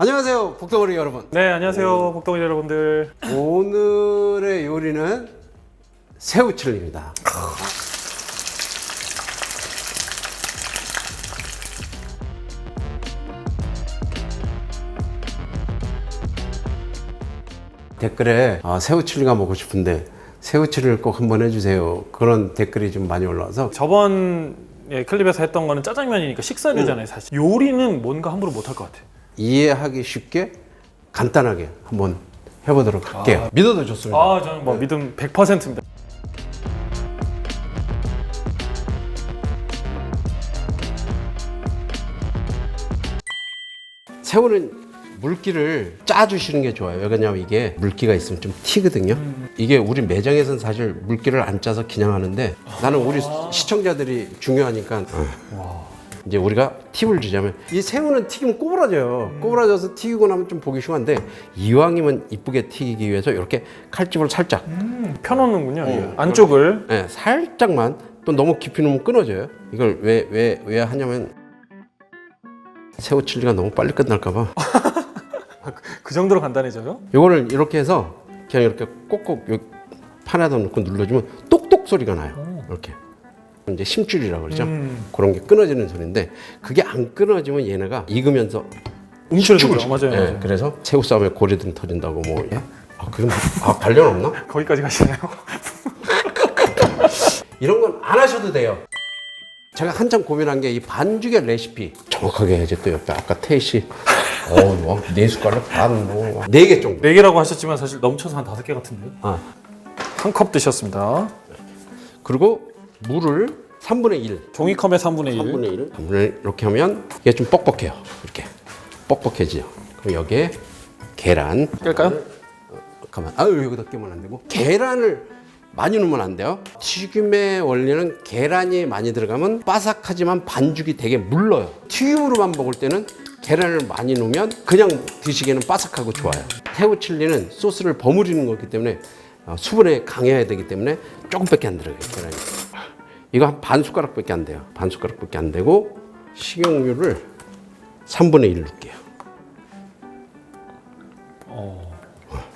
안녕하세요, 복덩어리 여러분. 네, 안녕하세요, 복덩이 여러분들. 오늘의 요리는 새우칠리입니다. 댓글에 새우칠리가 먹고 싶은데 새우칠리를 꼭 한번 해주세요. 그런 댓글이 좀 많이 올라와서 저번 클립에서 했던 거는 짜장면이니까 식사류잖아요, 사실. 요리는 뭔가 함부로 못할 것 같아요. 이해하기 쉽게 간단하게 한번 해보도록 할게요. 믿어도 좋습니다. 저는 뭐 믿음 100%입니다. 새우는 물기를 짜주시는 게 좋아요. 왜냐면 이게 물기가 있으면 좀 튀거든요. 이게 우리 매장에서는 사실 물기를 안 짜서 그냥 하는데 나는 우리 시청자들이 중요하니까 이제 우리가 팁을 주자면 이 새우는 튀기면 꼬부라져요. 꼬부라져서 튀기고 나면 좀 보기 흉한데 이왕이면 이쁘게 튀기기 위해서 이렇게 칼집을 살짝 펴놓는군요. 안쪽을. 네, 살짝만. 또 너무 깊이 넣으면 끊어져요. 이걸 왜 하냐면 새우 칠리가 너무 빨리 끝날까 봐. 그 정도로 간단해져요? 이거를 이렇게 해서 그냥 이렇게 꼭꼭 판에다 놓고 눌러주면 똑똑 소리가 나요. 이렇게 이제 심줄이라고 그러죠. 그런 게 끊어지는 소리인데 그게 안 끊어지면 얘네가 익으면서 움츠러들죠. 맞아요. 네, 맞아요. 그래서 새우 싸움에 고래등 터진다고 뭐. 그럼 관련 없나? 거기까지 가시나요? 이런 건 안 하셔도 돼요. 제가 한참 고민한 게 이 반죽의 레시피 정확하게 해야지. 또 옆에 아까 태희 씨 뭐 4숟가락 반, 뭐 4개 정도. 4개라고 하셨지만 사실 넘쳐서 한 5개 같은데요? 아. 한 컵 드셨습니다. 그리고 물을 3분의 1. 종이컵의 3분의 1. 3분의 1. 3분의 1 이렇게 하면 이게 좀 뻑뻑해요. 이렇게 뻑뻑해지죠. 그럼 여기에 계란. 깰까요? 가만. 여기다 끼면 안 되고. 계란을 많이 넣으면 안 돼요. 튀김의 원리는 계란이 많이 들어가면 바삭하지만 반죽이 되게 물러요. 튀김으로만 먹을 때는 계란을 많이 넣으면 그냥 드시기에는 바삭하고 좋아요. 새우 칠리는 소스를 버무리는 거기 때문에 수분에 강해야 되기 때문에 조금밖에 안 들어가요, 계란이. 이거 한 반 숟가락밖에 안 돼요. 반 숟가락밖에 안 되고 식용유를 3분의 1 넣을게요.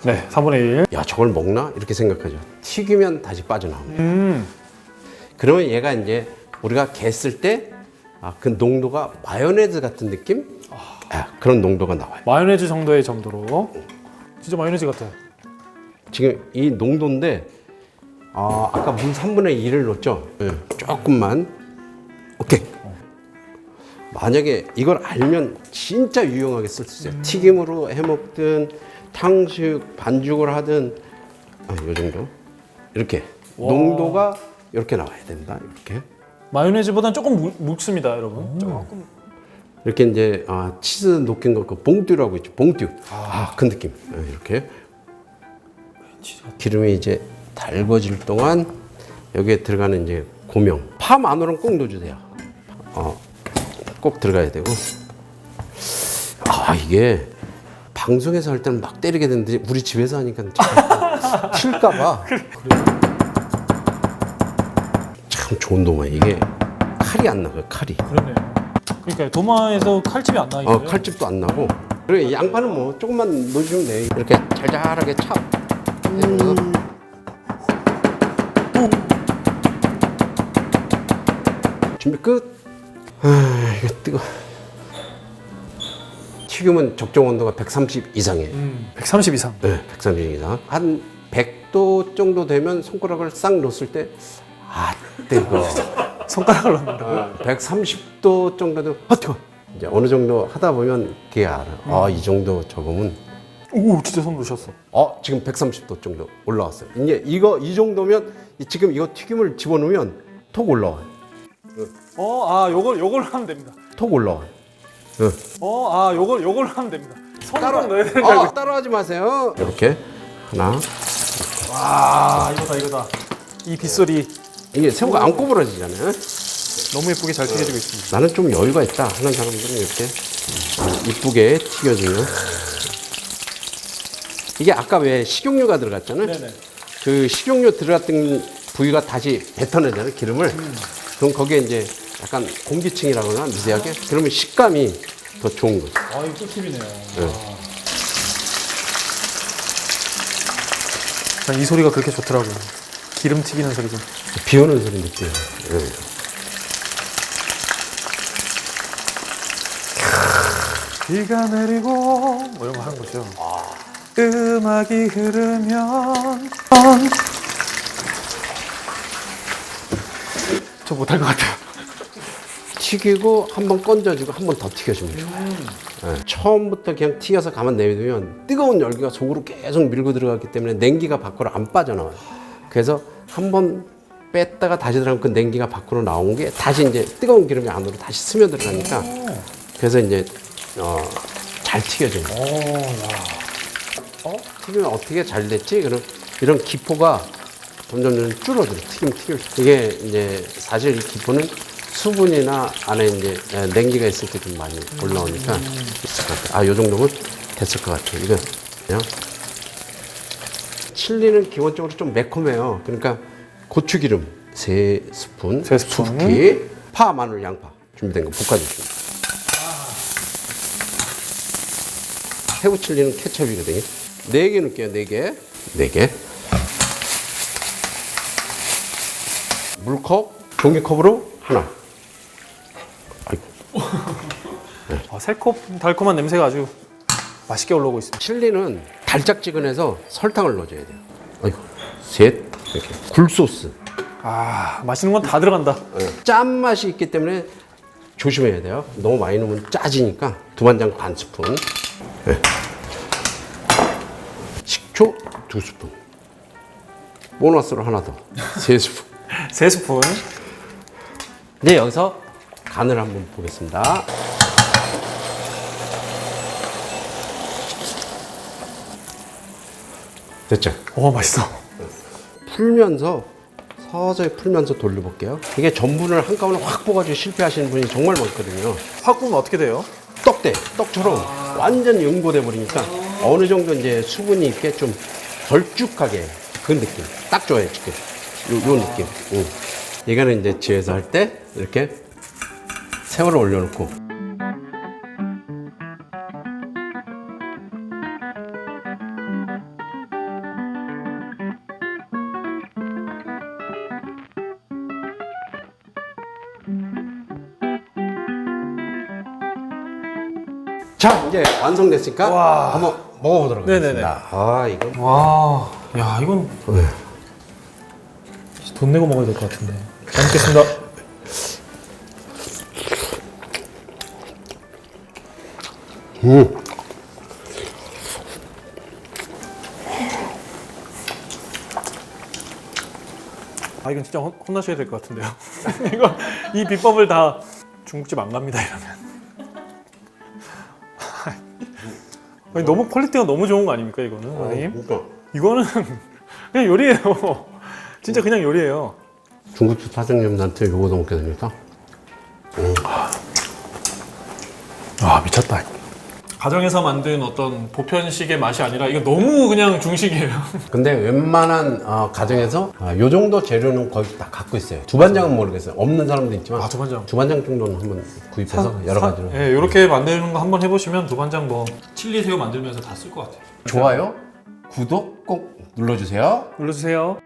네, 3분의 1. 야, 저걸 먹나? 이렇게 생각하죠. 튀기면 다시 빠져나옵니다. 그러면 얘가 이제 우리가 갰을 때 그 농도가 마요네즈 같은 느낌? 그런 농도가 나와요. 마요네즈 정도의 점도로. 진짜 마요네즈 같아요. 지금 이 농도인데 아까 물 3분의 1을 넣었죠? 네, 조금만. 오케이. 만약에 이걸 알면 진짜 유용하게 쓸 수 있어요. 튀김으로 해먹든 탕수육 반죽을 하든 이 정도 이렇게 농도가 이렇게 나와야 된다. 이렇게 마요네즈보다는 조금 묽습니다, 여러분. 조금. 이렇게 이제 치즈 녹인 거 그 봉듀라고 있죠. 봉듀. 그 느낌. 이렇게 기름이 이제 달궈질 동안 여기에 들어가는 이제 고명. 파 마늘은 꼭 넣어주세요. 꼭 들어가야 되고. 이게 방송에서 할 때는 막 때리게 되는데 우리 집에서 하니까 튈까봐. 참 좋은 도마에 이게 칼이 안 나가요. 칼이. 그러네요. 그러니까 도마에서 칼집이 안 나요. 칼집도 안 나고. 그리고 양파는 뭐 조금만 넣어주면 돼. 이렇게 잘잘하게 차. 준비 끝. 이거 뜨거. 튀김은 적정 온도가 130 이상이에요. 130 이상. 네, 130 이상. 한 100도 정도 되면 손가락을 싹 넣었을 때 뜨거. 손가락을 넣는다고요? 130도 정도 되면 뜨거. 이제 어느 정도 하다 보면 그게 알아. 이 정도 적으면. 오, 진짜 손 놓으셨어. 지금 130도 정도 올라왔어요. 이제 이 정도면 지금 이거 튀김을 집어넣으면 톡 올라와요. 요걸 하면 됩니다. 톡 올라와요. 요걸 하면 됩니다. 손으로 넣어야 되는 거 알고. 따라하지 마세요. 이렇게 하나. 와, 이거다. 이 빗소리 이게 새우가 안 꼬부러지잖아요. 너무 예쁘게 잘 튀겨지고 있습니다. 나는 좀 여유가 있다 하는 사람들은 이렇게 이쁘게 튀겨주면. 이게 아까 왜 식용유가 들어갔잖아요. 네네. 그 식용유 들어갔던 부위가 다시 뱉어내잖아요, 기름을. 그럼 거기에 이제 약간 공기층이라거나 미세하게. 그러면 식감이 더 좋은 거죠. 아, 이거 꿀팁이네요. 난 이 소리가 그렇게 좋더라고요. 기름 튀기는 소리가. 비 오는 소리 느껴요. 비가 내리고 뭐 이런 거 하는 거죠. 음악이 흐르면 저 못할 것 같아요. 튀기고 한 번 건져주고 한 번 더 튀겨주면 좋아요. 네. 처음부터 그냥 튀겨서 가만 내두면 뜨거운 열기가 속으로 계속 밀고 들어갔기 때문에 냉기가 밖으로 안 빠져나와요. 그래서 한 번 뺐다가 다시 들어가면 그 냉기가 밖으로 나온 게 다시 이제 뜨거운 기름이 안으로 다시 스며 들어가니까 그래서 이제 잘 튀겨져요. 튀기면 어떻게 잘 됐지? 그럼 이런 기포가 점점 줄어들어요. 튀김. 이게 이제 사실 이 기포는 수분이나 안에 이제 냉기가 있을 때 좀 많이 올라오니까 있을 것 같아요. 요 정도면 됐을 것 같아요. 이거 그냥 칠리는 기본적으로 좀 매콤해요. 그러니까 고추기름 3스푼, 세 스푼. 숙기, 파, 마늘, 양파 준비된 거 볶아주십니다. 새우 칠리는 케첩이거든요. 4개 넣을게요. 4개. 물컵, 종이컵으로 하나. 새콤 달콤한 냄새가 아주 맛있게 올라오고 있습니다. 칠리는 달짝지근해서 설탕을 넣어줘야 돼요. 아이고, 셋, 이렇게 굴소스. 아, 맛있는 건 다 들어간다. 짠맛이 있기 때문에 조심해야 돼요. 너무 많이 넣으면 짜지니까 두반장 반 스푼. 네. 식초 2스푼. 보너스로 하나 더. 3스푼. 3스푼. 네, 여기서 간을 한번 보겠습니다. 됐죠? 맛있어. 풀면서 서서히 풀면서 돌려볼게요. 이게 전분을 한꺼번에 확 뽑아주고 실패하시는 분이 정말 많거든요. 확 구우면 어떻게 돼요? 떡처럼 완전히 응고돼 버리니까 어느 정도 이제 수분이 있게 좀 걸쭉하게 그 느낌 딱 좋아요 지금 요 느낌. 이거는 이제 집에서 할 때 이렇게 새우를 올려놓고 자 이제 완성됐으니까 와. 한번 먹어보도록 네네네. 하겠습니다. 아 이거 와, 야, 이건 돈 내고 먹어야 될 것 같은데. 잘 먹겠습니다. 아, 이건 진짜 혼나셔야 될 것 같은데요. 이 비법을 다 중국집 안 갑니다, 이러면. 아니, 너무 퀄리티가 너무 좋은 거 아닙니까, 이거는, 선생님? 그러니까 이거는 그냥 요리예요. 진짜 그냥 요리예요. 중국집 사장님한테 요거도 먹게 됩니까? 아, 미쳤다. 가정에서 만든 어떤 보편식의 맛이 아니라 이거 너무 그냥 중식이에요. 근데 웬만한 가정에서 요 정도 재료는 거의 다 갖고 있어요. 두반장은 모르겠어요. 없는 사람도 있지만 아, 두반장. 두반장 정도는 한번 구입해서 여러 가지로. 예, 이렇게 만드는 거 한번 해보시면 두반장 뭐 칠리 새우 만들면서 다 쓸 것 같아요. 좋아요, 구독 꼭 눌러주세요. 눌러주세요.